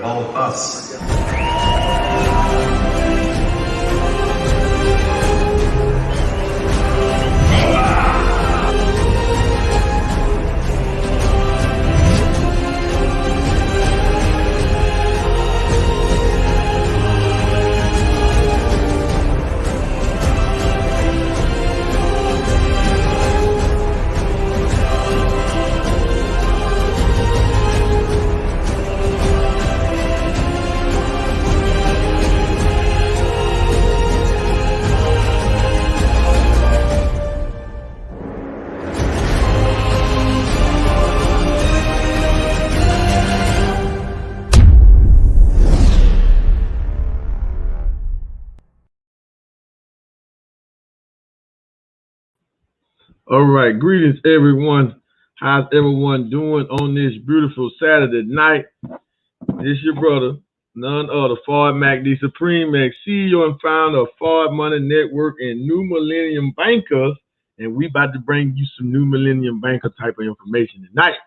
of all of us. All right, greetings everyone. How's everyone doing on this beautiful Saturday night? This your brother, none other, Fard Mac, the Supreme Mac, CEO and founder of Fard Money Network and New Millennium Bankers, and we about to bring you some New Millennium Banker type of information tonight.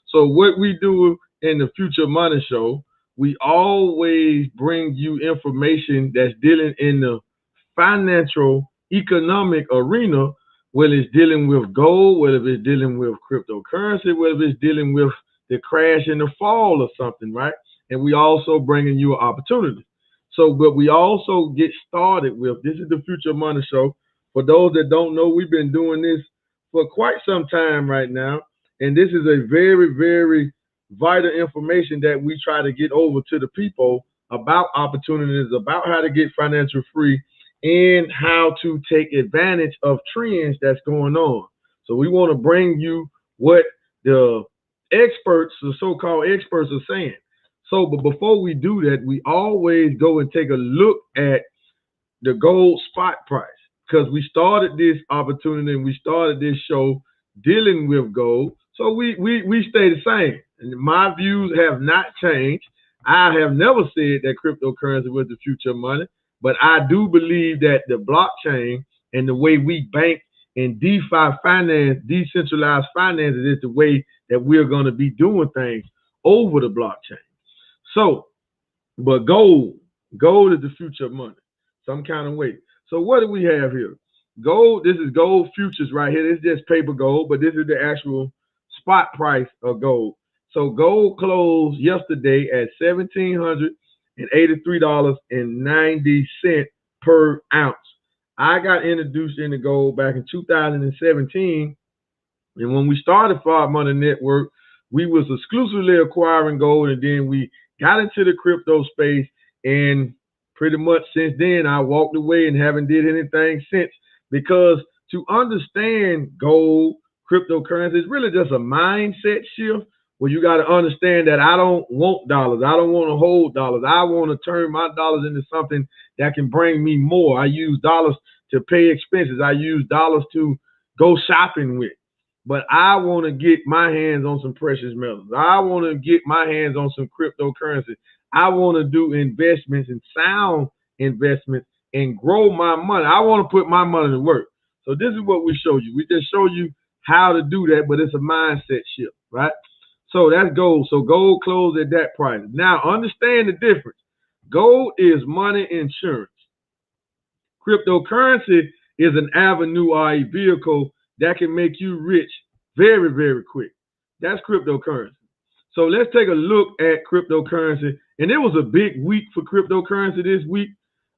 So what we do in the Future Money Show, we always bring you information that's dealing in the financial, economic arena, whether it's dealing with gold, whether it's dealing with cryptocurrency, whether it's dealing with the crash and the fall of something, right? And we also bringing you an opportunity. So, but we also get started with, this is the Future Money Show. For those that don't know, we've been doing this for quite some time right now. And this is a very, very vital information that we try to get over to the people about opportunities, about how to get financial free, and how to take advantage of trends that's going on. So we want to bring you what the experts, the so-called experts, are saying. So, but before we do that, we always go and take a look at the gold spot price, because we started this opportunity and we started this show dealing with gold. So we stay the same. And my views have not changed. I have never said that cryptocurrency was the future of money. But I do believe that the blockchain and the way we bank and DeFi finance, decentralized finances, is the way that we're going to be doing things over the blockchain. So, but gold is the future of money, some kind of way. So what do we have here? Gold, this is gold futures right here. This is just paper gold, but this is the actual spot price of gold. So gold closed yesterday at $1,783.90 per ounce. I got introduced into gold back in 2017, and when we started Fard Money Network, we was exclusively acquiring gold, and then we got into the crypto space, and pretty much since then I walked away and haven't did anything since, because to understand gold, cryptocurrency is really just a mindset shift. Well, you got to understand that I don't want dollars. I don't want to hold dollars. I want to turn my dollars into something that can bring me more. I use dollars to pay expenses. I use dollars to go shopping with. But I want to get my hands on some precious metals. I want to get my hands on some cryptocurrency. I want to do investments and sound investments and grow my money. I want to put my money to work. So this is what we show you. We just show you how to do that, but it's a mindset shift, right? So that's gold. So gold closed at that price. Now understand the difference. Gold is money insurance. Cryptocurrency is an avenue or a vehicle that can make you rich very, very quick. That's cryptocurrency. So let's take a look at cryptocurrency. And it was a big week for cryptocurrency this week.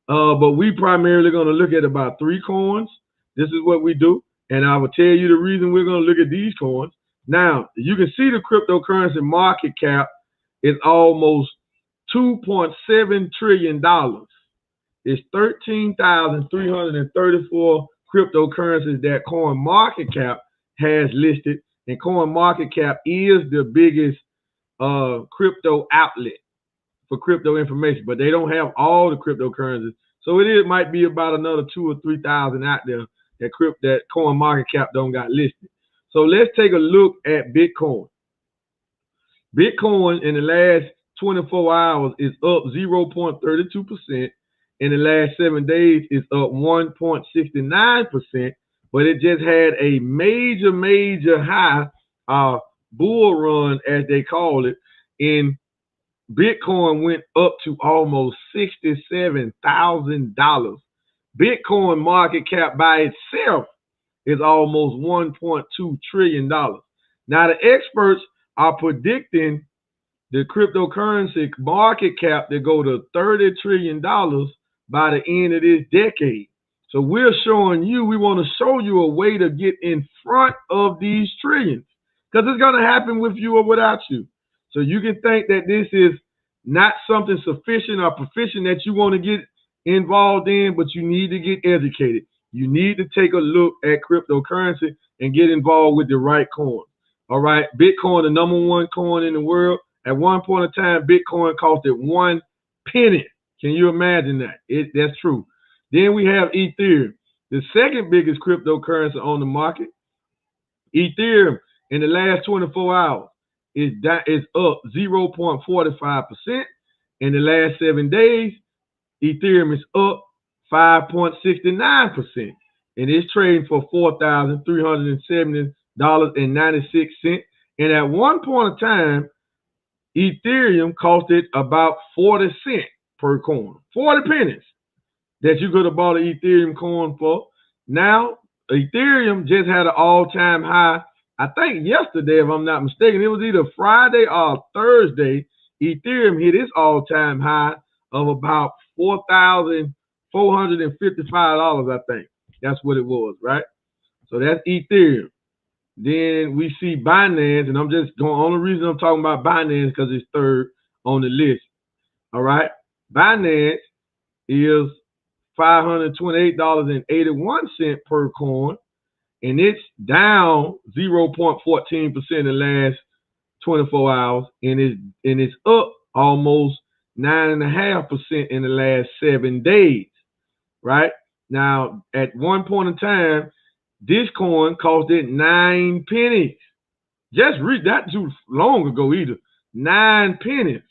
But we primarily going to look at about 3 coins. This is what we do. And I will tell you the reason we're going to look at these coins. Now, you can see the cryptocurrency market cap is almost $2.7 trillion. It's 13,334 cryptocurrencies that CoinMarketCap has listed. And CoinMarketCap is the biggest crypto outlet for crypto information, but they don't have all the cryptocurrencies. So it might be about another 2,000 or 3,000 out there that CoinMarketCap don't got listed. So let's take a look at Bitcoin. Bitcoin in the last 24 hours is up 0.32%. In the last 7 days, it's up 1.69%. But it just had a major high bull run, as they call it, in Bitcoin went up to almost $67,000. Bitcoin market cap by itself is almost $1.2 trillion. Now, the experts are predicting the cryptocurrency market cap to go to $30 trillion by the end of this decade. So we're showing you, we want to show you a way to get in front of these trillions, because it's going to happen with you or without you. So you can think that this is not something sufficient or proficient that you want to get involved in, but you need to get educated. You need to take a look at cryptocurrency and get involved with the right coin. All right, Bitcoin, the #1 coin in the world. At one point in time, Bitcoin costed 1 penny. Can you imagine that? That's true. Then we have Ethereum, the second biggest cryptocurrency on the market. Ethereum in the last 24 hours is up 0.45%. In the last 7 days, Ethereum is up 5.69%. And it's trading for $4,370.96. And at one point in time, Ethereum costed about 40 cents per coin, 40 pennies that you could have bought an Ethereum coin for. Now, Ethereum just had an all-time high. I think yesterday, if I'm not mistaken, it was either Friday or Thursday, Ethereum hit its all-time high of about $4,455, I think. That's what it was, right? So that's Ethereum. Then we see Binance, and I'm just going, only reason I'm talking about Binance because it's third on the list. All right. Binance is $528.81 per coin, and it's down 0.14% in the last 24 hours, and it's up almost 9.5% in the last 7 days. Right? Now, at one point in time, this coin costed 9 pennies. Just read that too long ago either. 9 pennies,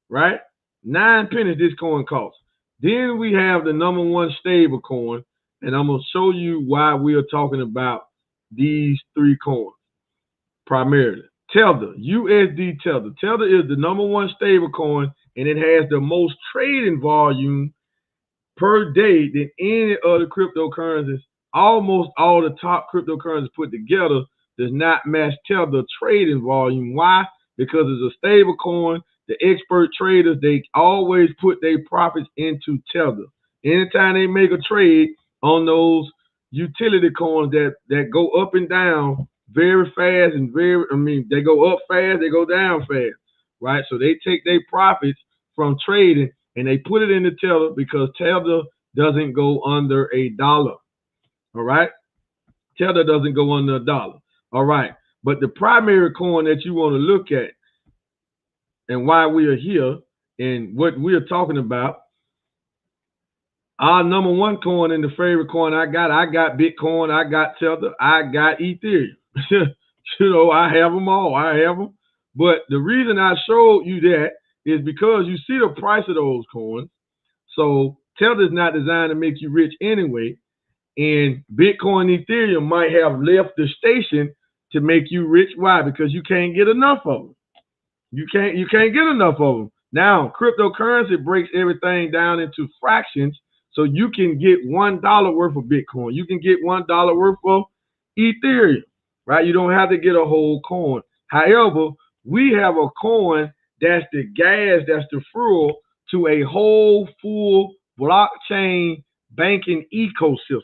right? 9 pennies this coin costs. Then we have the #1 stable coin, and I'm going to show you why we are talking about these 3 coins primarily. Tether, USD Tether. Tether is the #1 stable coin, and it has the most trading volume per day than any other cryptocurrencies. Almost all the top cryptocurrencies put together does not match Tether trading volume. Why? Because it's a stable coin. The expert traders, they always put their profits into Tether. Anytime they make a trade on those utility coins that go up and down very fast and they go up fast, they go down fast, right? So they take their profits from trading and they put it into Tether because Tether doesn't go under $1. All right? Tether doesn't go under $1. All right. But the primary coin that you want to look at and why we are here and what we are talking about, our #1 coin and the favorite coin I got Bitcoin, I got Tether, I got Ethereum. I have them all. I have them. But the reason I showed you that is because you see the price of those coins. So Tether is not designed to make you rich anyway. And Bitcoin, Ethereum might have left the station to make you rich. Why? Because you can't get enough of them. You can't get enough of them. Now, cryptocurrency breaks everything down into fractions, so you can get $1 worth of Bitcoin. You can get $1 worth of Ethereum, right? You don't have to get a whole coin. However, we have a coin that's the gas, that's the fuel to a whole full blockchain banking ecosystem.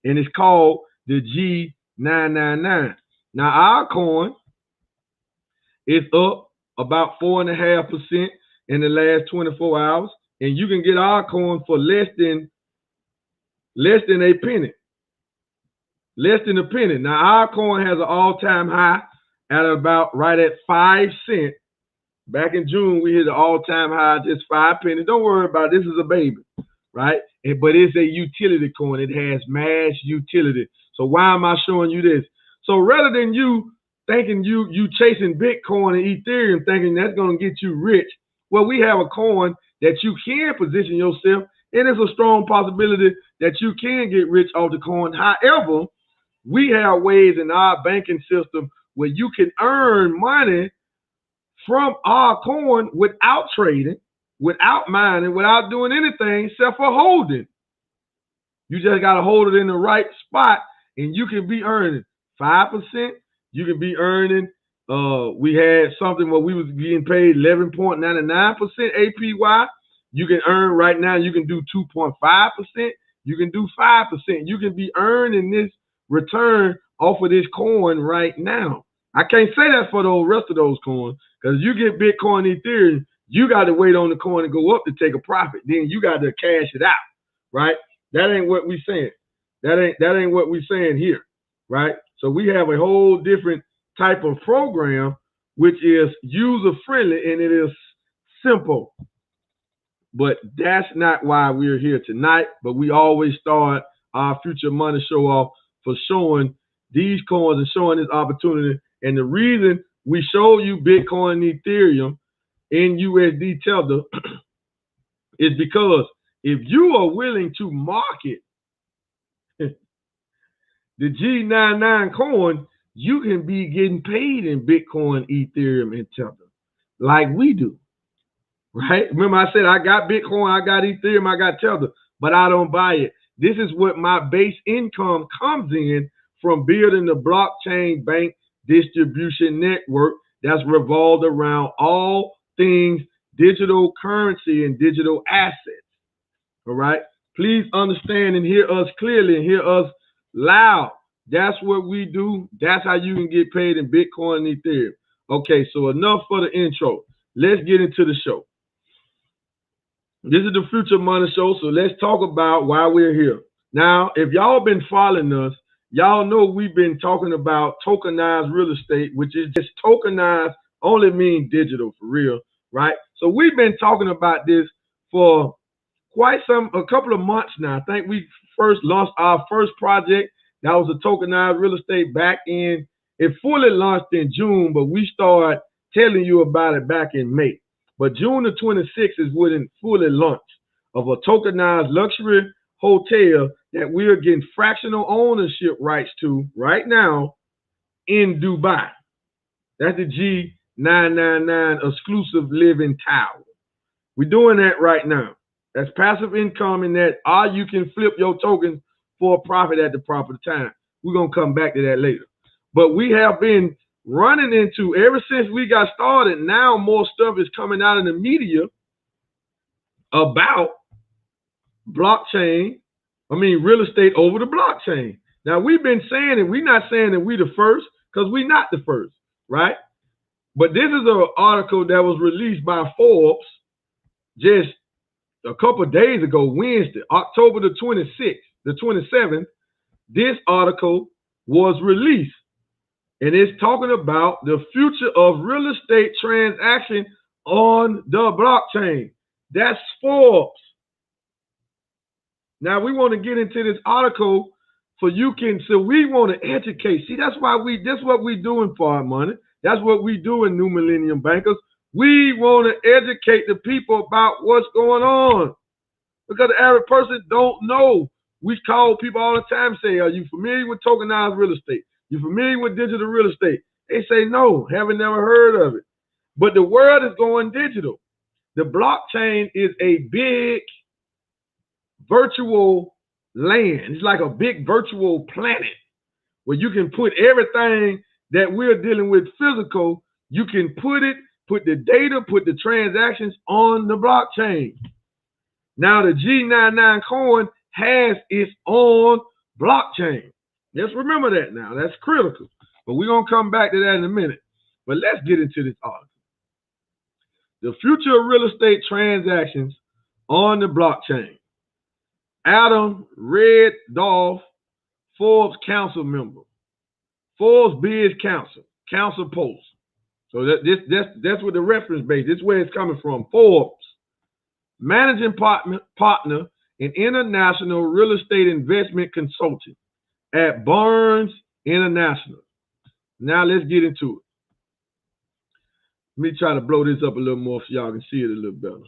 And it's called the G999. Now, our coin is up about 4.5% in the last 24 hours. And you can get our coin for less than a penny. Less than a penny. Now, our coin has an all-time high at about right at 5 cents. Back in June, we hit an all-time high, just 5 pennies. Don't worry about it. This is a baby, right? But it's a utility coin. It has mass utility. So why am I showing you this? So rather than you thinking you chasing Bitcoin and Ethereum thinking that's going to get you rich, well, we have a coin that you can position yourself, and it's a strong possibility that you can get rich off the coin. However, we have ways in our banking system where you can earn money from our coin without trading, without mining, without doing anything except for holding. You just got to hold it in the right spot, and you can be earning 5%. You can be earning, we had something where we was getting paid 11.99% APY. You can earn right now, you can do 2.5%. You can do 5%. You can be earning this return off of this coin right now. I can't say that for the rest of those coins, because you get Bitcoin, Ethereum, you got to wait on the coin to go up to take a profit. Then you got to cash it out, right? That ain't what we saying. That ain't what we saying here, right? So we have a whole different type of program, which is user friendly and it is simple. But that's not why we're here tonight. But we always start our Future Money Show off for showing these coins and showing this opportunity. And the reason we show you Bitcoin and Ethereum in USD Tether is because if you are willing to market the G99 coin, you can be getting paid in Bitcoin, Ethereum, and Tether like we do. Right? Remember I said I got Bitcoin, I got Ethereum, I got Tether, but I don't buy it. This is what my base income comes in from building the blockchain bank distribution network that's revolved around all things digital currency and digital assets. All right? Please understand and hear us clearly and hear us loud. That's what we do. That's how you can get paid in Bitcoin and Ethereum. Okay, so enough for the intro. Let's get into the show. This is the Future Money Show, so let's talk about why we're here. Now, if y'all been following us, y'all know we've been talking about tokenized real estate, which is just tokenized, only mean digital for real, right? So we've been talking about this for a couple of months now. I think we first launched our first project. That was a tokenized real estate back in, it fully launched in June, but we started telling you about it back in May. But June the 26th is when it fully launched of a tokenized luxury hotel that we are getting fractional ownership rights to right now in Dubai. That's the G999 exclusive living tower. We're doing that right now. That's passive income in that, or you can flip your tokens for a profit at the proper time. We're going to come back to that later. But we have been running into, ever since we got started, now more stuff is coming out in the media about real estate over the blockchain. Now, we've been saying it. We're not saying that we're the first, because we're not the first, right? But this is an article that was released by Forbes just a couple of days ago, Wednesday, October the 26th, the 27th. This article was released. And it's talking about the future of real estate transaction on the blockchain. That's Forbes. Now we want to get into this article so we want to educate. See, that's what we're doing for our money. That's what we do in New Millennium Bankers. We want to educate the people about what's going on. Because the average person don't know. We call people all the time and say, are you familiar with tokenized real estate? You familiar with digital real estate? They say no, haven't never heard of it. But the world is going digital. The blockchain is a big virtual land. It's like a big virtual planet where you can put everything that we're dealing with physical. You can put the data, put the transactions on the blockchain. Now the G99 coin has its own blockchain. Let's remember that now. That's critical. But we're going to come back to that in a minute. But let's get into this article. The future of real estate transactions on the blockchain. Adam Reddolph, Forbes council member. Forbes Biz council post. So that's what the reference base, this is where it's coming from. Forbes, managing partner in international real estate investment consulting at Barnes International. Now let's get into it. Let me try to blow this up a little more so y'all can see it a little better.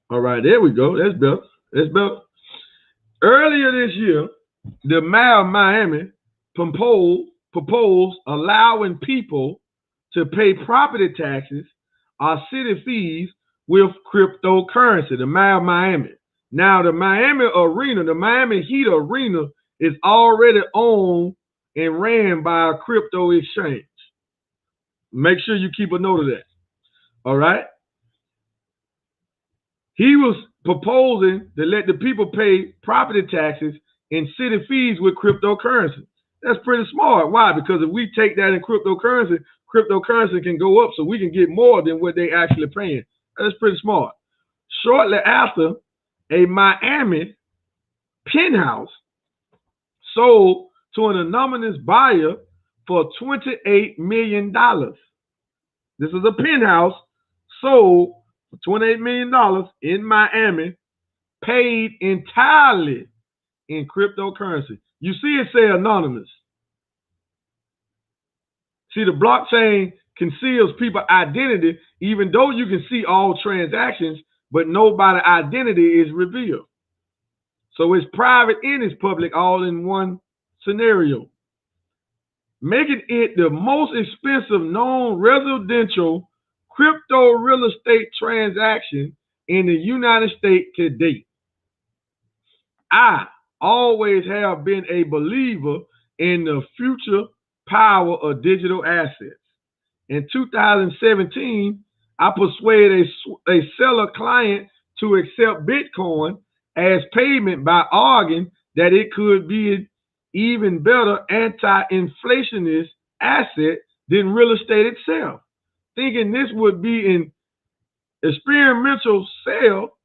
All right, there we go. That's better. That's better. Earlier this year, the mayor of Miami proposed allowing people to pay property taxes or city fees with cryptocurrency, the Mayor of Miami. Now, the Miami Arena, the Miami Heat Arena, is already owned and ran by a crypto exchange. Make sure you keep a note of that. All right? He was proposing to let the people pay property taxes and city fees with cryptocurrency. That's pretty smart. Why? Because if we take that in cryptocurrency, cryptocurrency can go up so we can get more than what they actually paying. That's pretty smart. Shortly after, a Miami penthouse sold to an anonymous buyer for $28 million. This is a penthouse sold for $28 million in Miami, paid entirely in cryptocurrency. You see it say anonymous. See, the blockchain conceals people's identity, even though you can see all transactions, but nobody's identity is revealed. So it's private and it's public all in one scenario, making it the most expensive known residential crypto real estate transaction in the United States to date. I always have been a believer in the future power of digital assets. In 2017, I persuaded a seller client to accept Bitcoin as payment by arguing that it could be an even better anti-inflationist asset than real estate itself. Thinking this would be an experimental sale,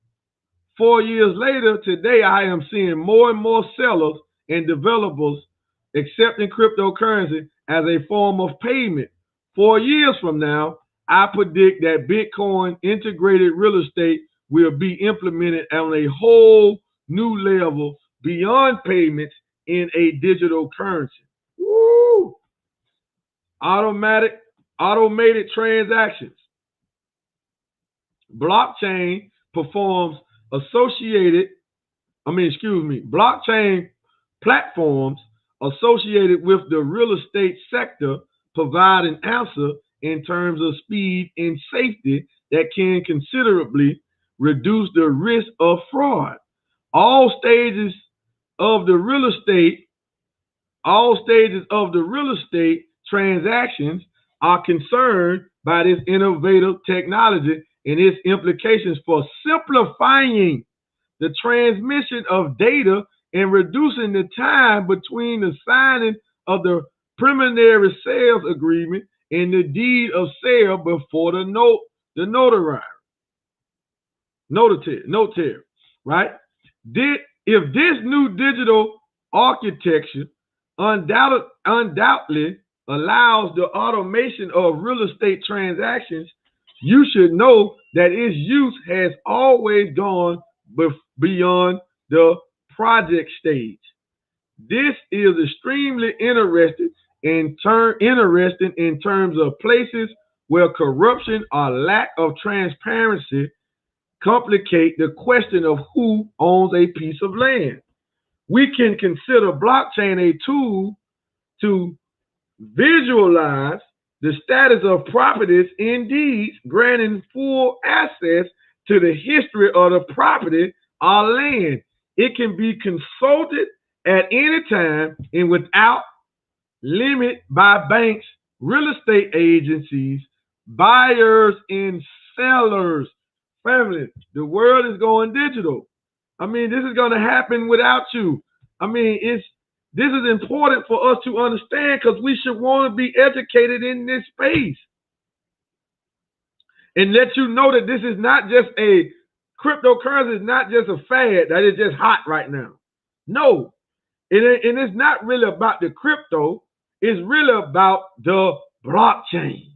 4 years later, today I am seeing more and more sellers and developers accepting cryptocurrency as a form of payment. 4 years from now, I predict that Bitcoin integrated real estate will be implemented on a whole new level beyond payments in a digital currency. Woo! Automated transactions. Blockchain blockchain platforms associated with the real estate sector provide an answer in terms of speed and safety that can considerably reduce the risk of fraud. All stages of the real estate transactions are concerned by this innovative technology and its implications for simplifying the transmission of data and reducing the time between the signing of the preliminary sales agreement and the deed of sale before the notary, right? If this new digital architecture undoubtedly allows the automation of real estate transactions, you should know that its use has always gone beyond the project stage. This is extremely interesting in terms of places where corruption or lack of transparency complicate the question of who owns a piece of land. We can consider blockchain a tool to visualize the status of properties and deeds, granting full access to the history of the property or land. It can be consulted at any time and without limit by banks, real estate agencies, buyers, and sellers. Family, the world is going digital. I mean, this is going to happen without you. I mean, this is important for us to understand because we should want to be educated in this space. And let you know that this is not just cryptocurrency is not just a fad that is just hot right now. No. And it's not really about the crypto. It's really about the blockchain.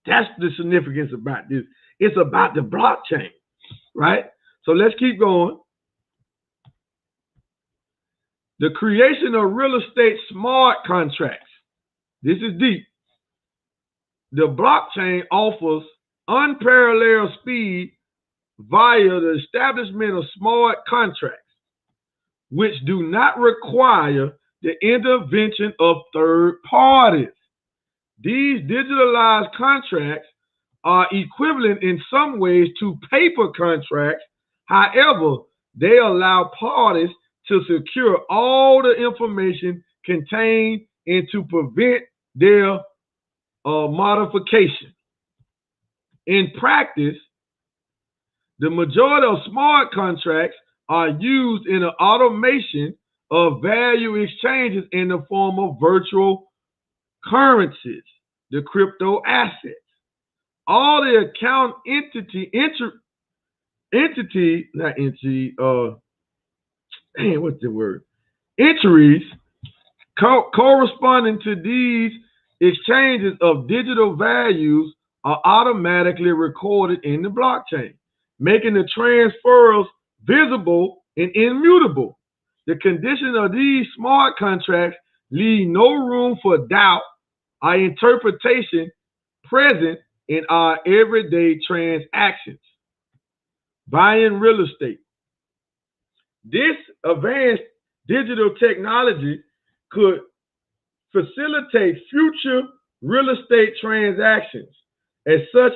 That's the significance about this. It's about the blockchain, right? So let's keep going. The creation of real estate smart contracts. This is deep. The blockchain offers unparalleled speed via the establishment of smart contracts, which do not require the intervention of third parties. These digitalized contracts are equivalent in some ways to paper contracts. However, they allow parties to secure all the information contained and to prevent their modification. In practice, the majority of smart contracts are used in the automation of value exchanges in the form of virtual currencies, the crypto assets. All the account entries corresponding to these exchanges of digital values are automatically recorded in the blockchain, making the transfers visible and immutable. The conditions of these smart contracts leave no room for doubt or interpretation present in our everyday transactions. Buying real estate. This advanced digital technology could facilitate future real estate transactions such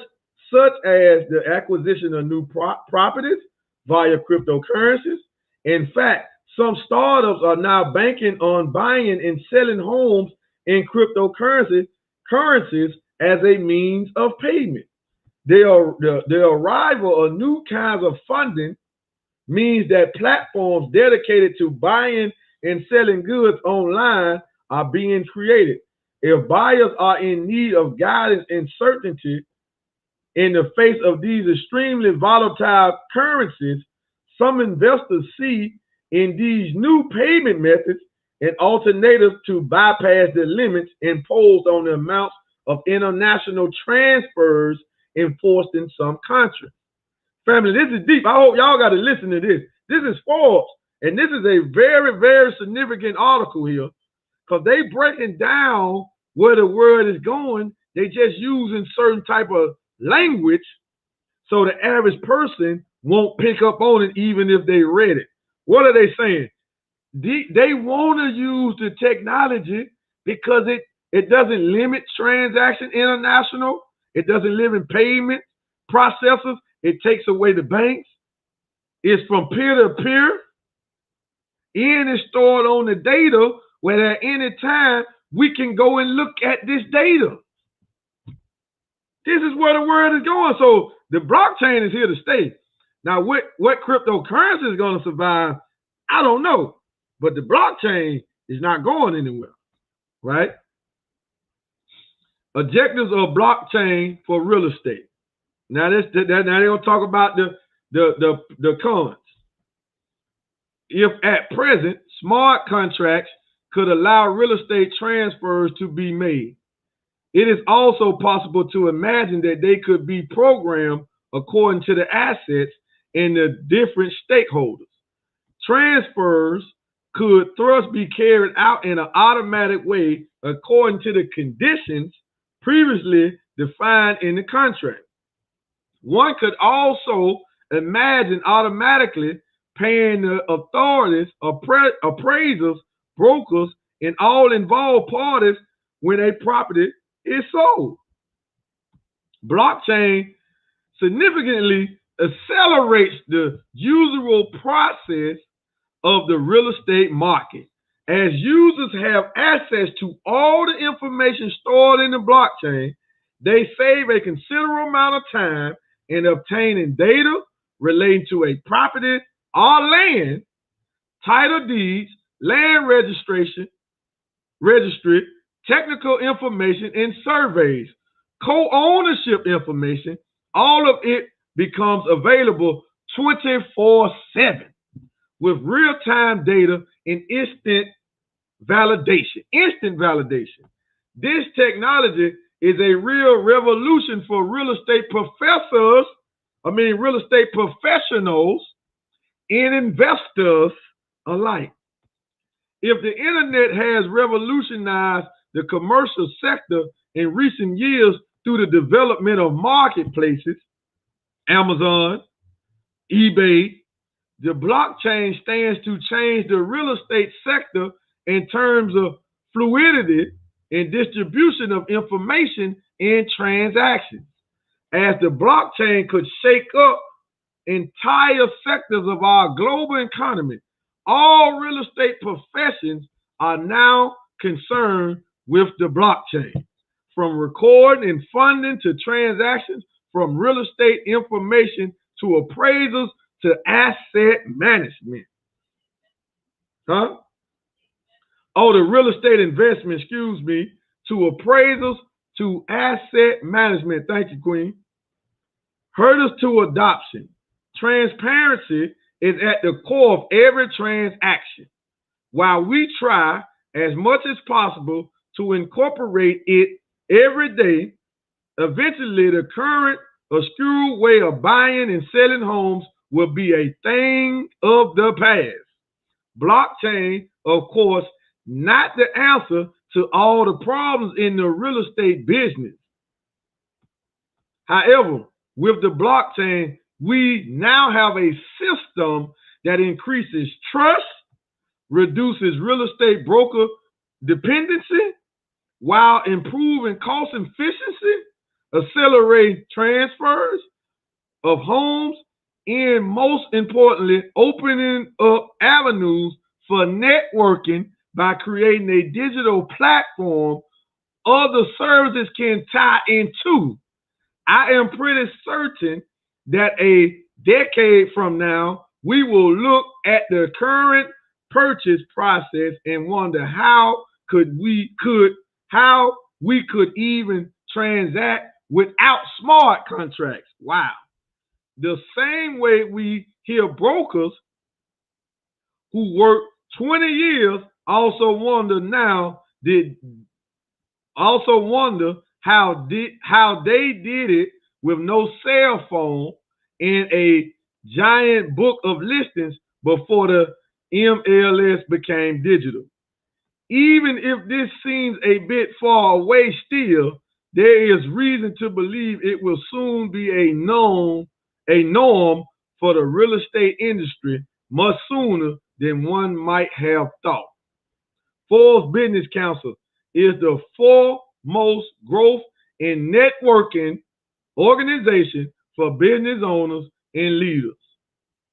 as the acquisition of new properties via cryptocurrencies. In fact, some startups are now banking on buying and selling homes in cryptocurrencies as a means of payment. The arrival of new kinds of funding means that platforms dedicated to buying and selling goods online are being created. If buyers are in need of guidance and certainty in the face of these extremely volatile currencies, some investors see in these new payment methods an alternative to bypass the limits imposed on the amounts of international transfers enforced in some countries. Family, this is deep. I hope y'all got to listen to this. This is Forbes, and this is a very, very significant article here because they breaking down where the world is going. They just using certain type of language so the average person won't pick up on it even if they read it. What are they saying? They want to use the technology because it doesn't limit transaction international. It doesn't limit payment processors. It takes away the banks. It's from peer to peer. And it's stored on the data where at any time we can go and look at this data. This is where the world is going. So the blockchain is here to stay. Now, what cryptocurrency is going to survive, I don't know. But the blockchain is not going anywhere, right? Objectives of blockchain for real estate. Now they're gonna talk about the cons. If at present smart contracts could allow real estate transfers to be made, it is also possible to imagine that they could be programmed according to the assets and the different stakeholders. Transfers could thus be carried out in an automatic way according to the conditions previously defined in the contract. One could also imagine automatically paying the authorities, appraisers, brokers, and all involved parties when a property is sold. Blockchain significantly accelerates the usual process of the real estate market. As users have access to all the information stored in the blockchain, they save a considerable amount of time in obtaining data relating to a property or land, title deeds, land registry, technical information, and surveys, co-ownership information. All of it becomes available 24/7 with real-time data and instant validation. This technology is a real revolution for real estate professionals and investors alike. If the internet has revolutionized the commercial sector in recent years through the development of marketplaces, Amazon, eBay, the blockchain stands to change the real estate sector in terms of fluidity and distribution of information and transactions, as the blockchain could shake up entire sectors of our global economy. All real estate professions are now concerned with the blockchain, from recording and funding to transactions, from real estate information to appraisals to asset management. Huh? Oh, the real estate investment, excuse me, to appraisals to asset management. Thank you, Queen. Hurdles to adoption. Transparency is at the core of every transaction. While we try as much as possible to incorporate it every day, eventually the current obscure way of buying and selling homes will be a thing of the past. Blockchain, of course, not the answer to all the problems in the real estate business. However, with the blockchain, we now have a system that increases trust, reduces real estate broker dependency, while improving cost efficiency, accelerating transfers of homes, and most importantly, opening up avenues for networking by creating a digital platform other services can tie into. I am pretty certain that a decade from now, we will look at the current purchase process and wonder how we could even transact without smart contracts. Wow. The same way we hear brokers who work 20 years also wonder how they did it with no cell phone and a giant book of listings before the MLS became digital. Even if this seems a bit far away still, there is reason to believe it will soon be a norm for the real estate industry much sooner than one might have thought. Forbes Business Council is the foremost growth and networking organization for business owners and leaders.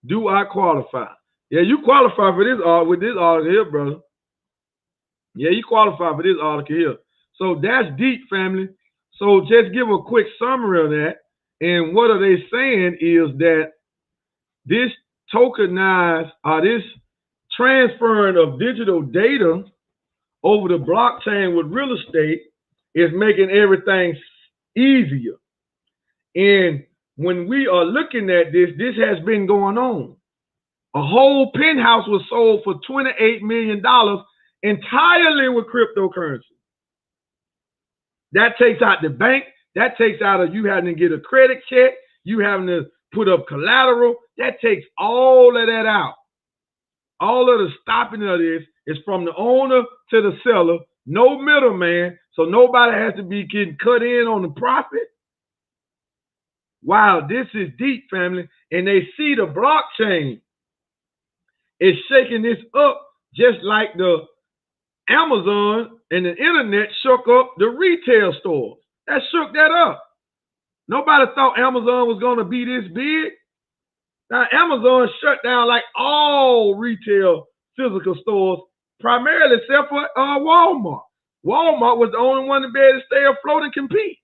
Do I qualify? Yeah, you qualify for this with this article here, brother. Yeah, you qualify for this article here. So that's deep, family. So just give a quick summary of that. And what are they saying is that this tokenized or this transferring of digital data over the blockchain with real estate is making everything easier. And when we are looking at this has been going on. A whole penthouse was sold for $28 million entirely with cryptocurrency. That takes out the bank. That takes out of you having to get a credit check. You having to put up collateral. That takes all of that out. All of the stopping of this is from the owner to the seller. No middleman. So nobody has to be getting cut in on the profit. Wow, this is deep, family. And they see the blockchain is shaking this up just like the Amazon and the internet shook up the retail stores. That shook that up. Nobody thought Amazon was going to be this big. Now, Amazon shut down like all retail physical stores, primarily except for Walmart. Walmart was the only one to be able to stay afloat and compete.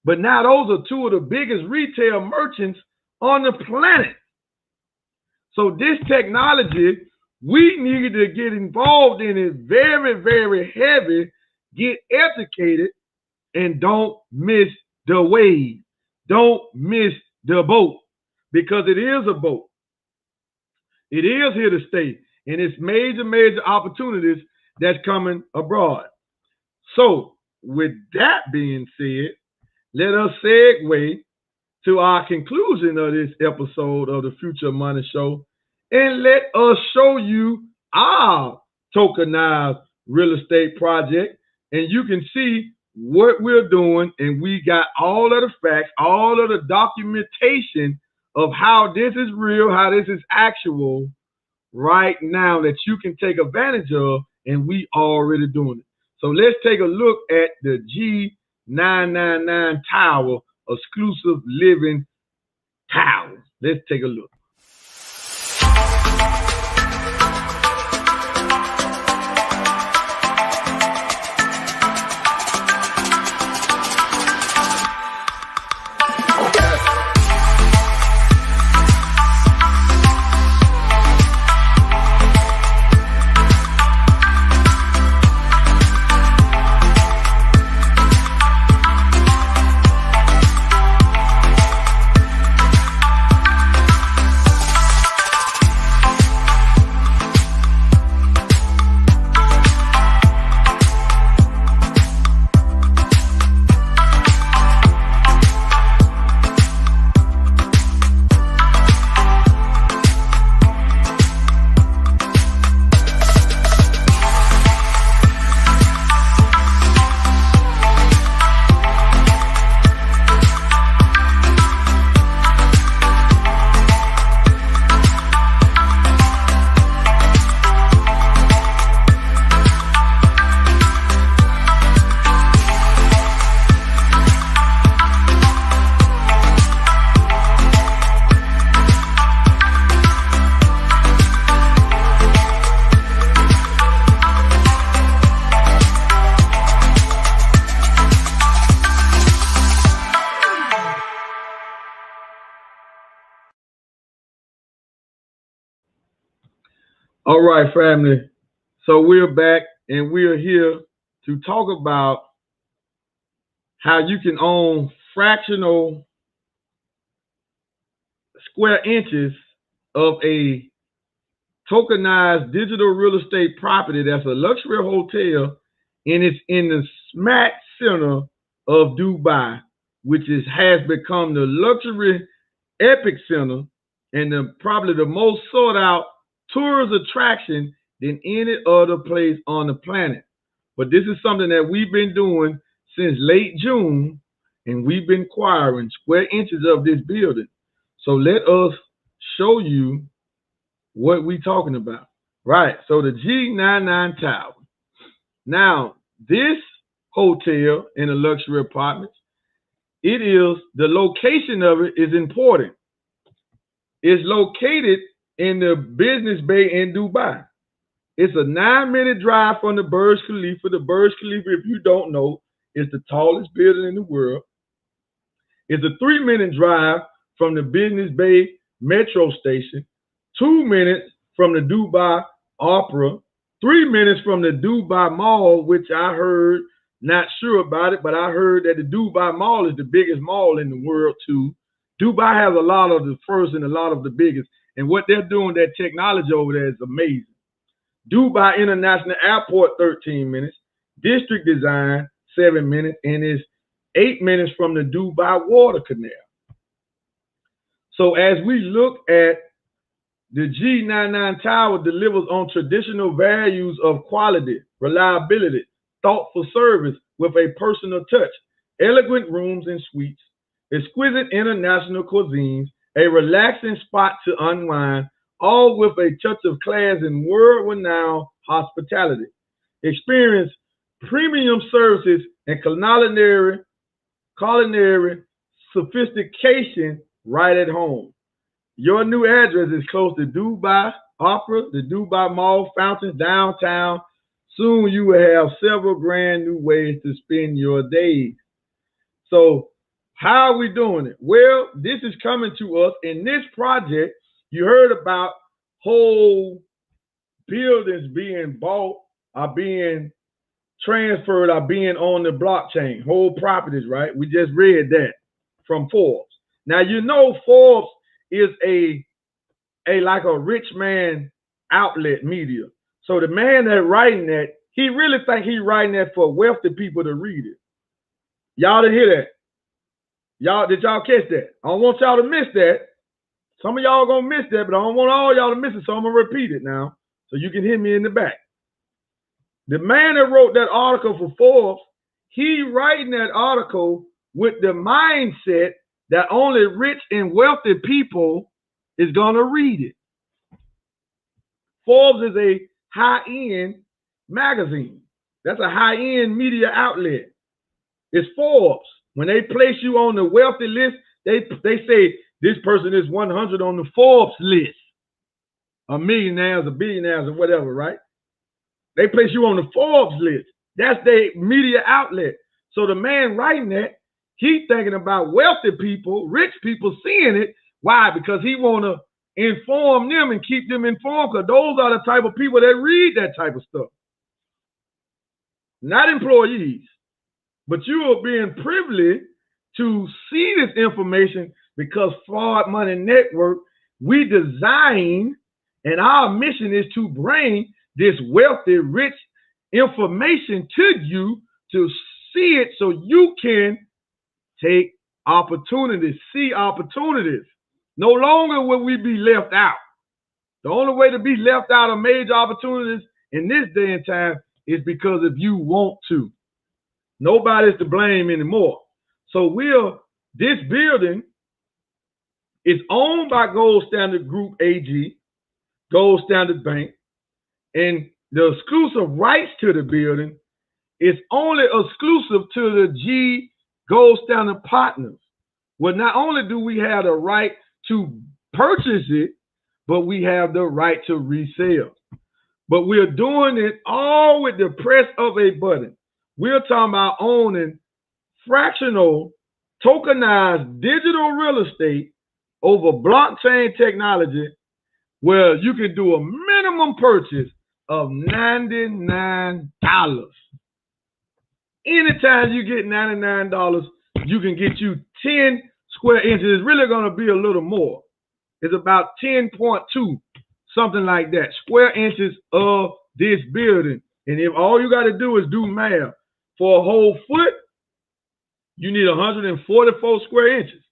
But now those are two of the biggest retail merchants on the planet. So this technology, we need to get involved in it very, very heavy, get educated, and don't miss the wave. Don't miss the boat, because it is a boat. It is here to stay, and it's major, major opportunities that's coming abroad. So with that being said, let us segue to our conclusion of this episode of the Future Money Show, and let us show you our tokenized real estate project, and you can see what we're doing, and we got all of the facts, all of the documentation of how this is real, how this is actual right now that you can take advantage of, and we already doing it. So let's take a look at the G999 Tower exclusive living tower. Let's take a look. All right, family. So we're back and we're here to talk about how you can own fractional square inches of a tokenized digital real estate property that's a luxury hotel, and it's in the smack center of Dubai, which has become the luxury epic center and probably the most sought out tourist attraction than any other place on the planet. But this is something that we've been doing since late June, and we've been acquiring square inches of this building. So let us show you what we're talking about. Right, so the G99 Tower. Now, this hotel in the luxury apartments, the location of it is important. It's located in the business bay in Dubai. It's a 9-minute drive from the Burj Khalifa. The Burj Khalifa, if you don't know, is the tallest building in the world. It's a 3-minute drive from the Business Bay metro station, 2 minutes from the Dubai Opera, 3 minutes from the Dubai Mall, which I heard, not sure about it, but I heard that the Dubai Mall is the biggest mall in the world too. Dubai has a lot of the first and a lot of the biggest. And what they're doing, that technology over there is amazing. Dubai International Airport, 13 minutes. District Design, 7 minutes. And it's 8 minutes from the Dubai Water Canal. So as we look at the G99 Tower delivers on traditional values of quality, reliability, thoughtful service with a personal touch, elegant rooms and suites, exquisite international cuisines, a relaxing spot to unwind, all with a touch of class and world-renowned hospitality. Experience premium services and culinary sophistication right at home. Your new address is close to Dubai Opera, the Dubai Mall, fountains, downtown. Soon you will have several brand new ways to spend your days. So how are we doing it? Well, this is coming to us in this project. You heard about whole buildings being bought, are being transferred, are being on the blockchain, whole properties, right? We just read that from Forbes. Now, you know, Forbes is like a rich man outlet media. So the man that writing that, he really think he's writing that for wealthy people to read it. Y'all didn't hear that? Did y'all catch that? I don't want y'all to miss that. Some of y'all gonna miss that, but I don't want all y'all to miss it, so I'm gonna repeat it now so you can hear me in the back. The man that wrote that article for Forbes, he writing that article with the mindset that only rich and wealthy people is gonna read it. Forbes is a high-end magazine. That's a high-end media outlet. It's Forbes. When they place you on the wealthy list, they say this person is 100 on the Forbes list of millionaires or billionaires or whatever, right? They place you on the Forbes list. That's their media outlet. So the man writing that, he's thinking about wealthy people, rich people seeing it. Why? Because he want to inform them and keep them informed, because those are the type of people that read that type of stuff. Not employees. But you are being privileged to see this information because Fraud Money Network, we design, and our mission is to bring this wealthy, rich information to you to see it so you can take opportunities, see opportunities. No longer will we be left out. The only way to be left out of major opportunities in this day and time is because if you want to. Nobody's to blame anymore. So this building is owned by Gold Standard Group AG, Gold Standard Bank, and the exclusive rights to the building is only exclusive to the G Gold Standard partners. Well, not only do we have the right to purchase it, but we have the right to resell. But we're doing it all with the press of a button. We're talking about owning fractional, tokenized digital real estate over blockchain technology where you can do a minimum purchase of $99. Anytime you get $99, you can get you 10 square inches. It's really going to be a little more. It's about 10.2, something like that, square inches of this building. And if all you got to do is do math, for a whole foot, you need 144 square inches.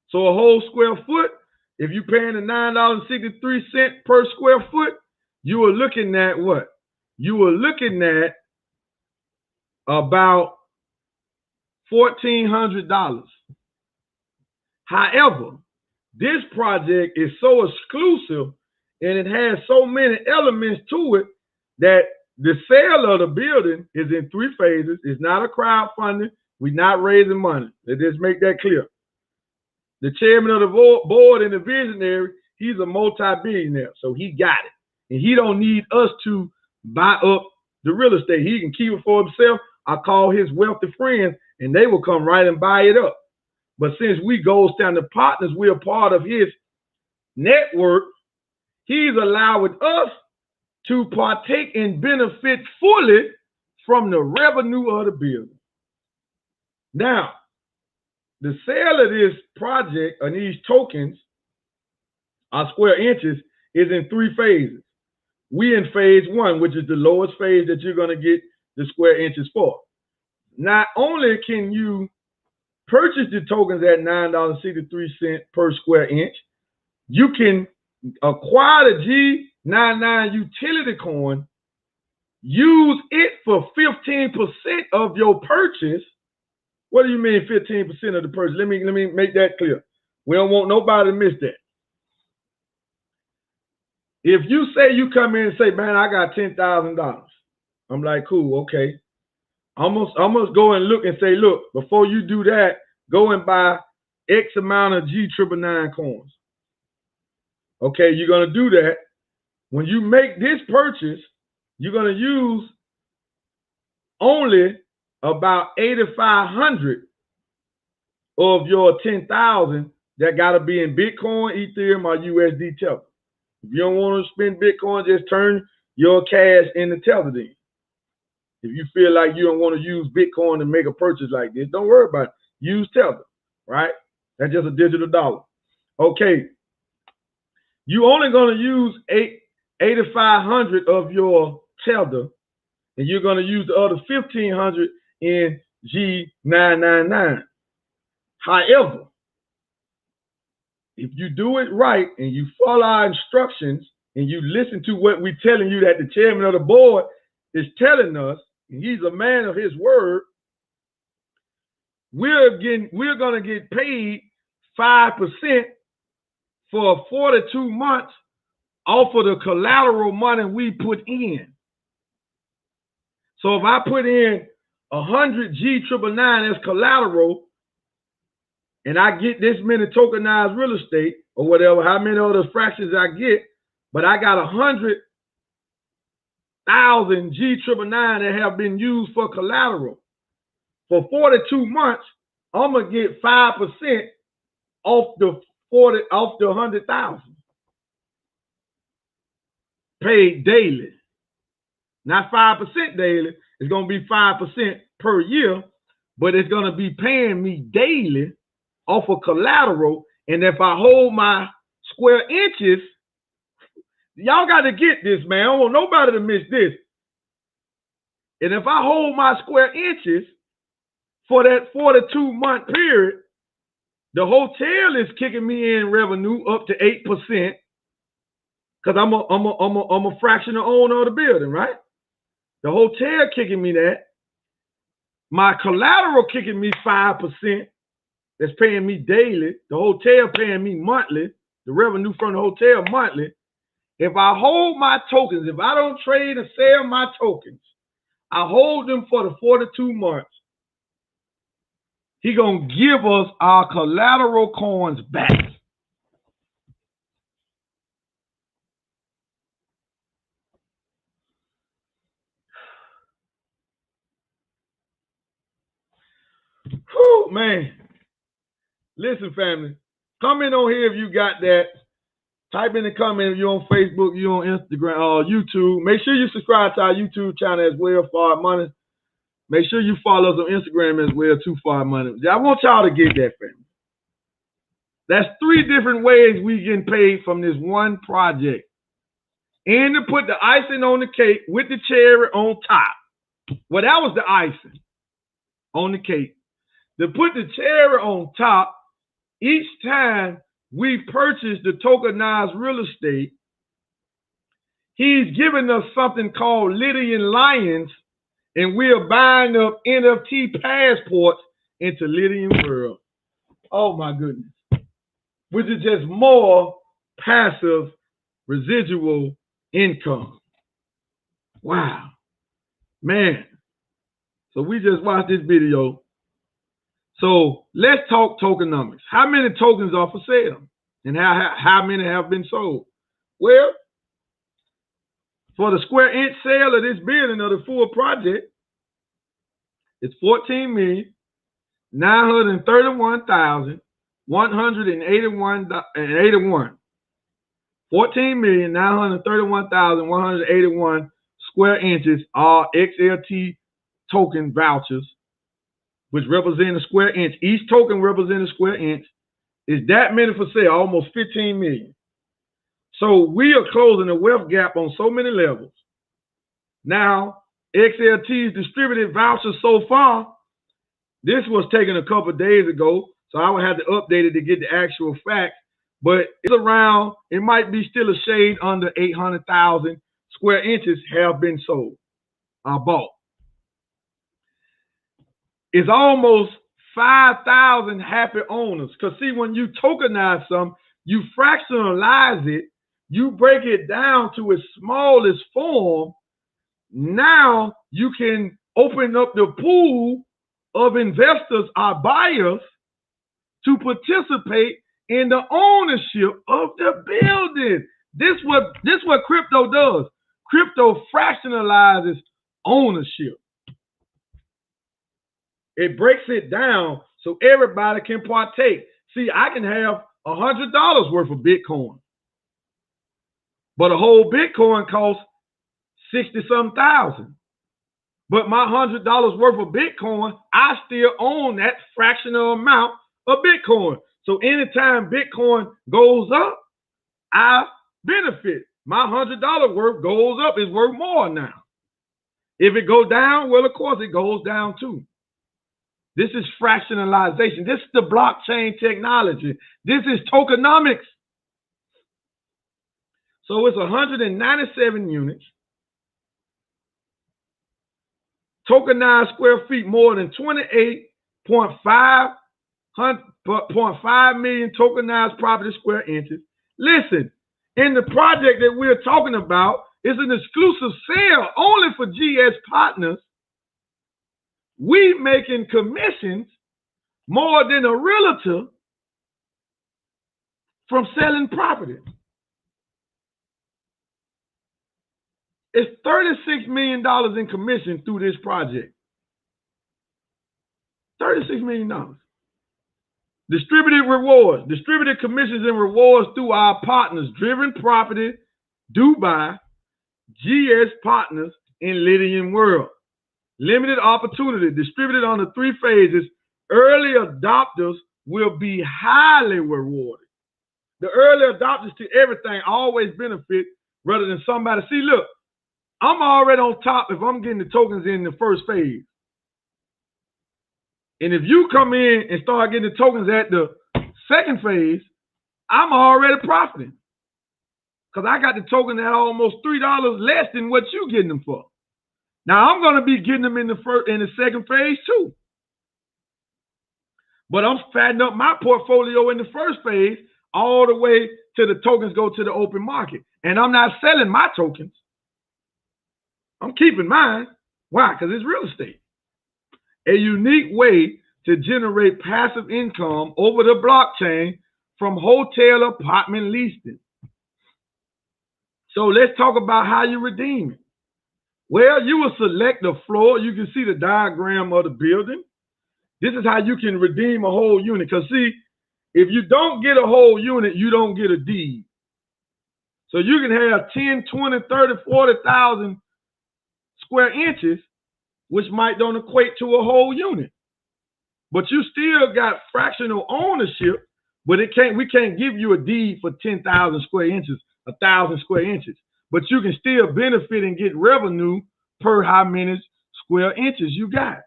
So a whole square foot, if you're paying the $9.63 per square foot, you are looking at what? You are looking at about $1,400. However, this project is so exclusive and it has so many elements to it that the sale of the building is in 3 phases. It's not a crowdfunding. We're not raising money. Let's just make that clear. The chairman of the board and the visionary, he's a multi-billionaire, so he got it. And he don't need us to buy up the real estate. He can keep it for himself. I call his wealthy friends, and they will come right and buy it up. But since we Gold Standard partners, we're part of his network, he's allowing us to partake and benefit fully from the revenue of the building. Now, the sale of this project and these tokens, our square inches, is in 3 phases. We in phase 1, which is the lowest phase that you're going to get the square inches for. Not only can you purchase the tokens at $9.63 per square inch, you can acquire the G99 utility coin, use it for 15% of your purchase. What do you mean 15% of the purchase? Let me make that clear. We don't want nobody to miss that. If you say you come in and say, man, I got $10,000. I'm like, cool, okay. I'm gonna go and look and say, look, before you do that, go and buy X amount of G999 coins. Okay, you're gonna do that. When you make this purchase, you're gonna use only about 8,500 of your 10,000 that gotta be in Bitcoin, Ethereum, or USD Tether. If you don't want to spend Bitcoin, just turn your cash into Tether then. If you feel like you don't want to use Bitcoin to make a purchase like this, don't worry about it. Use Tether, right? That's just a digital dollar. Okay. You only going to use 8,500 of your Tether, and you're going to use the other 1,500 in G999. However, if you do it right and you follow our instructions and you listen to what we're telling you that the chairman of the board is telling us, and he's a man of his word, we're going to get paid 5% for 42 months off of the collateral money we put in. So if I put in 100 G999 as collateral, and I get this many tokenized real estate or whatever, how many other fractions I get, but I got 100,000 G999 that have been used for collateral. For 42 months, I'm gonna get 5% off the 100,000 paid daily. Not 5% daily. It's gonna be 5% per year, but it's gonna be paying me daily off of collateral. And if I hold my square inches, y'all got to get this, man. I don't want nobody to miss this. And if I hold my square inches for that 42-month period, the hotel is kicking me in revenue up to 8% because I'm a fractional owner of the building, right? The hotel kicking me that. My collateral kicking me 5%. That's paying me daily. The hotel paying me monthly. The revenue from the hotel monthly. If I hold my tokens, if I don't trade or sell my tokens, I hold them for the 42 months. He gonna give us our collateral coins back. Whew, man. Listen, family. Comment on here if you got that. Type in the comment if you're on Facebook, you're on Instagram, YouTube. Make sure you subscribe to our YouTube channel as well, Fard Money. Make sure you follow us on Instagram as well, too, Fard Money. I want y'all to get that, family. That's 3 different ways we getting paid from this one project. And to put the icing on the cake with the cherry on top. Well, that was the icing on the cake. To put the cherry on top, each time we purchase the tokenized real estate, he's giving us something called Lydian Lions, and we're buying up NFT passports into Lydian World. Oh my goodness. Which is just more passive residual income. Wow. Man. So we just watched this video. So let's talk tokenomics. How many tokens are for sale? And how many have been sold? Well, for the square inch sale of this building of the full project, it's 14,931,181. 14,931,181 square inches are XLT token vouchers, which represent a square inch. Each token represents a square inch. Is that many for sale? Almost 15 million. So we are closing the wealth gap on so many levels. Now, XLT's distributed vouchers so far, this was taken a couple of days ago, so I would have to update it to get the actual facts, but it's around, it might be still a shade under 800,000 square inches have been sold, bought. It's almost 5,000 happy owners. Because see, when you tokenize something, you fractionalize it, you break it down to its smallest form. Now you can open up the pool of investors or buyers to participate in the ownership of the building. This what crypto does. Crypto fractionalizes ownership. It breaks it down so everybody can partake. See, I can have $100 worth of Bitcoin, but a whole Bitcoin costs 60-some thousand. But my $100 worth of Bitcoin, I still own that fractional amount of Bitcoin. So anytime Bitcoin goes up, I benefit. My $100 worth goes up, it's worth more now. If it goes down, well, of course it goes down too. This is fractionalization. This is the blockchain technology. This is tokenomics. So it's 197 units. Tokenized square feet, more than 28.5 million tokenized property square inches. Listen, in the project that we're talking about, it's an exclusive sale only for GS partners we making commissions more than a realtor from selling property. It's $36 million in commission through this project. $36 million. Distributed rewards, distributed commissions and rewards through our partners, Driven Property, Dubai, GS Partners, and Lydian World. Limited opportunity, distributed on the 3 phases. Early adopters will be highly rewarded. The early adopters to everything always benefit rather than somebody. See, look, I'm already on top if I'm getting the tokens in the first phase. And if you come in and start getting the tokens at the second phase, I'm already profiting. Because I got the token at almost $3 less than what you getting them for. Now I'm going to be getting them in the second phase too. But I'm fattening up my portfolio in the first phase all the way till the tokens go to the open market. And I'm not selling my tokens. I'm keeping mine. Why? Because it's real estate. A unique way to generate passive income over the blockchain from hotel apartment leasing. So let's talk about how you redeem it. Well, you will select the floor. You can see the diagram of the building. This is how you can redeem a whole unit. Because see, if you don't get a whole unit, you don't get a deed. So you can have 10, 20, 30, 40,000 square inches, which might don't equate to a whole unit. But you still got fractional ownership, but we can't give you a deed for 10,000 square inches, 1,000 square inches. But you can still benefit and get revenue per how many square inches you got.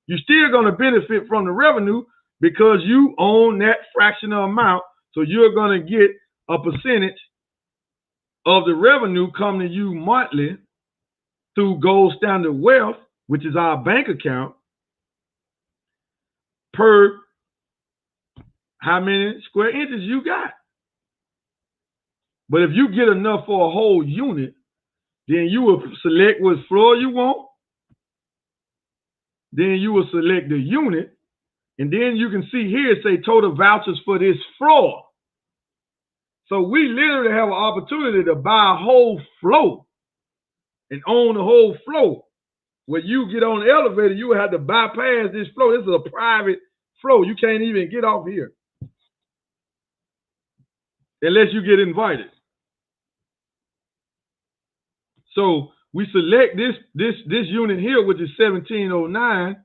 You're still going to benefit from the revenue because you own that fractional amount. So you're going to get a percentage of the revenue coming to you monthly through Gold Standard Wealth, which is our bank account, per how many square inches you got. But if you get enough for a whole unit, then you will select what floor you want. Then you will select the unit. And then you can see here, say total vouchers for this floor. So we literally have an opportunity to buy a whole floor and own the whole floor. When you get on the elevator, you have to bypass this floor. This is a private floor. You can't even get off here unless you get invited. So we select this unit here, which is 1709.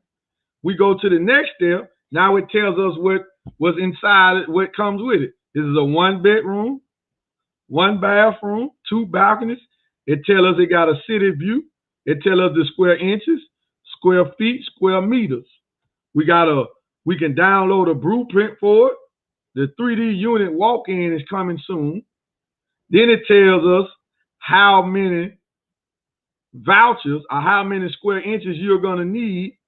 We go to the next step. Now it tells us what was inside it, what comes with it. This is a 1-bedroom, 1 bathroom, 2 balconies. It tells us it got a city view. It tells us the square inches, square feet, square meters. We can download a blueprint for it. The 3D unit walk-in is coming soon. Then it tells us how many vouchers or how many square inches you're going to need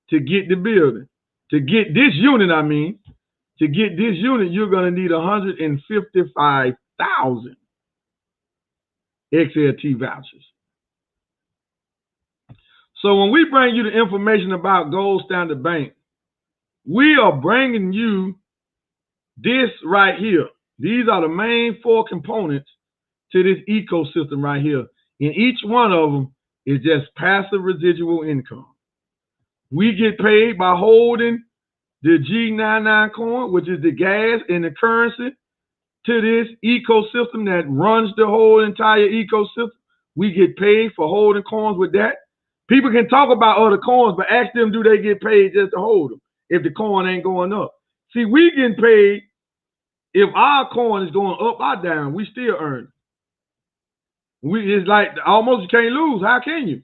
to get the building. To get this unit, you're going to need 155,000 XLT vouchers. So when we bring you the information about Gold Standard Bank, we are bringing you this right here. These are the main 4 components to this ecosystem right here. And each one of them is just passive residual income. We get paid by holding the G99 coin, which is the gas and the currency, to this ecosystem that runs the whole entire ecosystem. We get paid for holding coins with that. People can talk about other coins, but ask them, do they get paid just to hold them if the coin ain't going up? See, we getting paid if our coin is going up or down, we still earn. It's like almost you can't lose. How can you?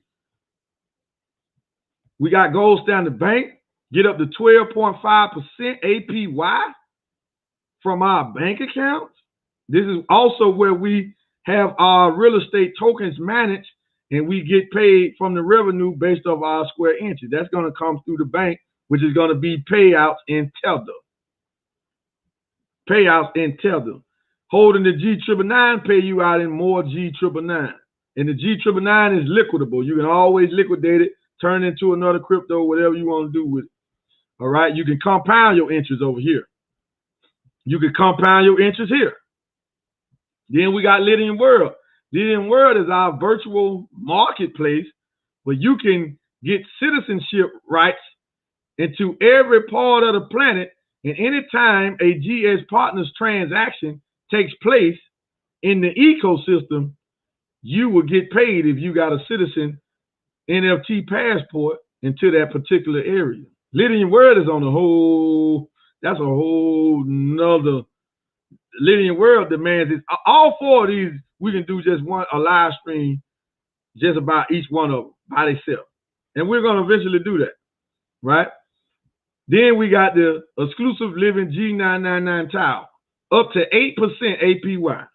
We got Gold Standard Bank, get up to 12.5% APY from our bank accounts. This is also where we have our real estate tokens managed, and we get paid from the revenue based off our square inches. That's going to come through the bank, which is going to be payouts in Tether. Payouts in Tether. Holding the G999 pay you out in more G999. And the G999 is liquidable. You can always liquidate it turn into another crypto, whatever you want to do with it. All right, you can compound your interest over here. You can compound your interest here. Then we got Lydian World. Lydian World is our virtual marketplace where you can get citizenship rights into every part of the planet, and anytime a GS Partners transaction takes place in the ecosystem, you will get paid if you got a citizen NFT passport into that particular area. Lydian World is on a whole, that's a whole nother. Lydian World demands it. All four of these, we can do just a live stream, just about each one of them by themselves. And we're going to eventually do that, right? Then we got the exclusive living G999 Tower, up to 8% APY.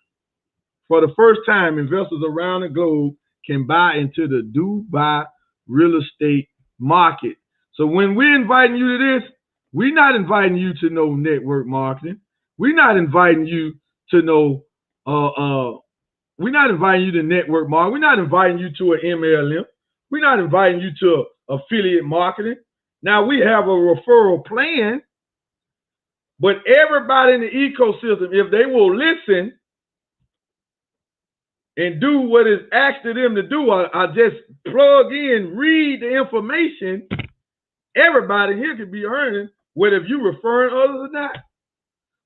For the first time, investors around the globe can buy into the Dubai real estate market. So when we're inviting you to this, we're not inviting you to no network marketing. We're not inviting you to no, we're not inviting you to network marketing. We're not inviting you to an MLM. We're not inviting you to affiliate marketing. Now we have a referral plan, but everybody in the ecosystem, if they will listen and do what is asked of them to do, I just plug in, read the information, everybody here could be earning, whether if you're referring others or not.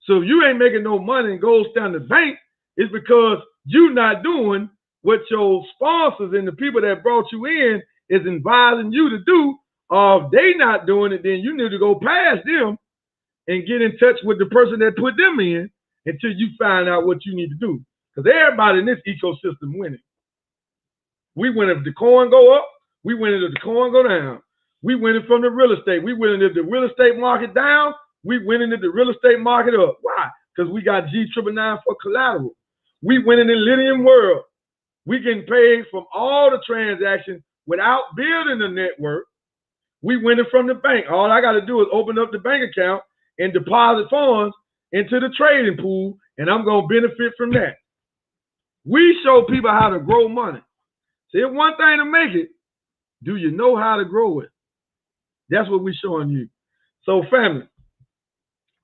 So if you ain't making no money and goes down the bank, it's because you're not doing what your sponsors and the people that brought you in is advising you to do. If they not doing it, then you need to go past them and get in touch with the person that put them in until you find out what you need to do. Because everybody in this ecosystem winning. We win if the coin go up. We win if the coin go down. We winning from the real estate. We winning if the real estate market down. We winning if the real estate market up. Why? Because we got G999 for collateral. We winning in Lydian World. We getting paid from all the transactions without building a network. We winning from the bank. All I got to do is open up the bank account and deposit funds into the trading pool, and I'm going to benefit from that. We show people how to grow money. See, it's one thing to make it. Do you know how to grow it? That's what we're showing you. So, family,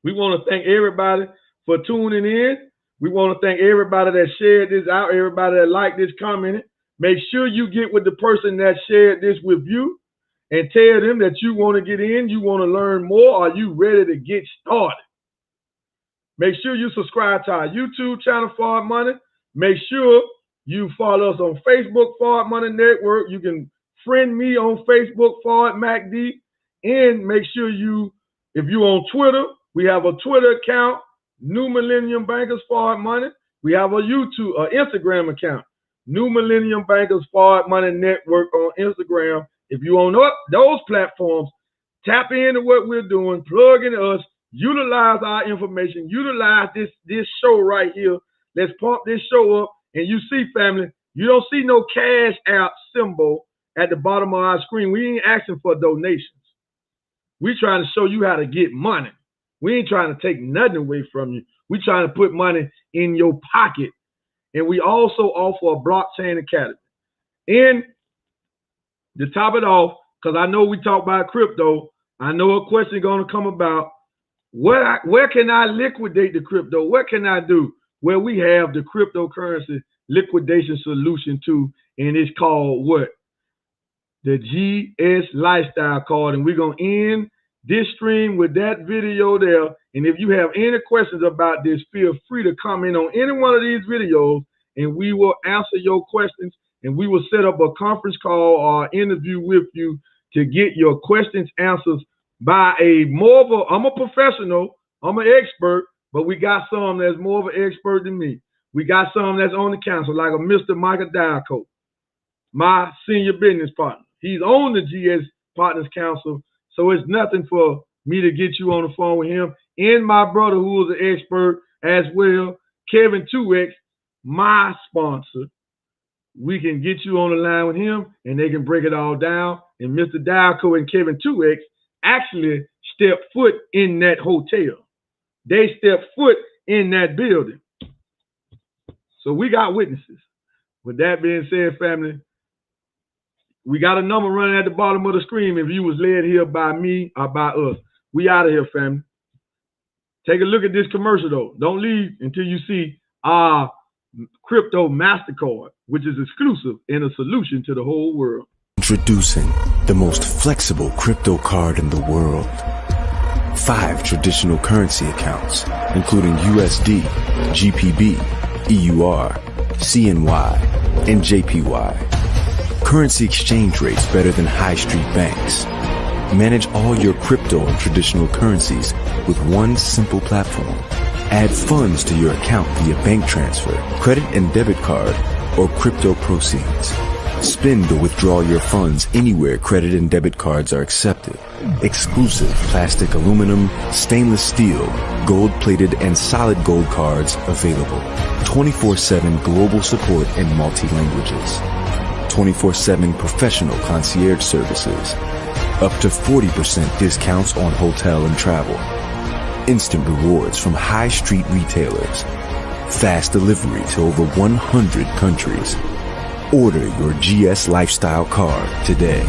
we want to thank everybody for tuning in. We want to thank everybody that shared this out, everybody that liked this, commented. Make sure you get with the person that shared this with you and tell them that you want to get in, you want to learn more, or you ready to get started. Make sure you subscribe to our YouTube channel, Forward Money. Make sure you follow us on Facebook, Forward Money Network. You can friend me on Facebook, Forward MacD. And make sure you, if you're on Twitter, we have a Twitter account, New Millennium Bankers Forward Money. We have a YouTube, Instagram account, New Millennium Bankers Forward Money Network on Instagram. If you on those platforms, tap into what we're doing, plug into us, utilize our information, utilize this show right here. Let's pump this show up. And you see, family, you don't see no cash out symbol at the bottom of our screen. We ain't asking for donations. We trying to show you how to get money. We ain't trying to take nothing away from you. We trying to put money in your pocket. And we also offer a blockchain academy. And to top it off, because I know we talk about crypto, I know a question going to come about, where can I liquidate the crypto? What can I do? Well, we have the cryptocurrency liquidation solution too, and it's called what? The GS Lifestyle Card. And we're going to end this stream with that video there. And if you have any questions about this, feel free to comment on any one of these videos, and we will answer your questions. And we will set up a conference call or interview with you to get your questions answered by I'm a professional, I'm an expert, but we got some that's more of an expert than me. We got some that's on the council, like a Mr. Michael Diaco, my senior business partner. He's on the GS Partners Council, so it's nothing for me to get you on the phone with him. And my brother, who is an expert as well, Kevin 2X, my sponsor. We can get you on the line with him, and they can break it all down. And Mr. Diaco and Kevin 2X actually stepped foot in that hotel. They stepped foot in that building. So we got witnesses. With that being said, family, We got a number running at the bottom of the screen if you was led here by me or by us. We out of here, family. Take a look at this commercial, though. Don't leave until you see our crypto MasterCard, which is exclusive and a solution to the whole world. Introducing the most flexible crypto card in the world. 5 traditional currency accounts, including USD, GPB, EUR, CNY, and JPY. Currency exchange rates better than high street banks. Manage all your crypto and traditional currencies with one simple platform. Add funds to your account via bank transfer, credit and debit card, or crypto proceeds. Spend or withdraw your funds anywhere credit and debit cards are accepted. Exclusive plastic, aluminum, stainless steel, gold-plated, and solid gold cards available. 24/7 global support in multi-languages. 24/7 professional concierge services. Up to 40% discounts on hotel and travel. Instant rewards from high street retailers. Fast delivery to over 100 countries. Order your GS Lifestyle card today.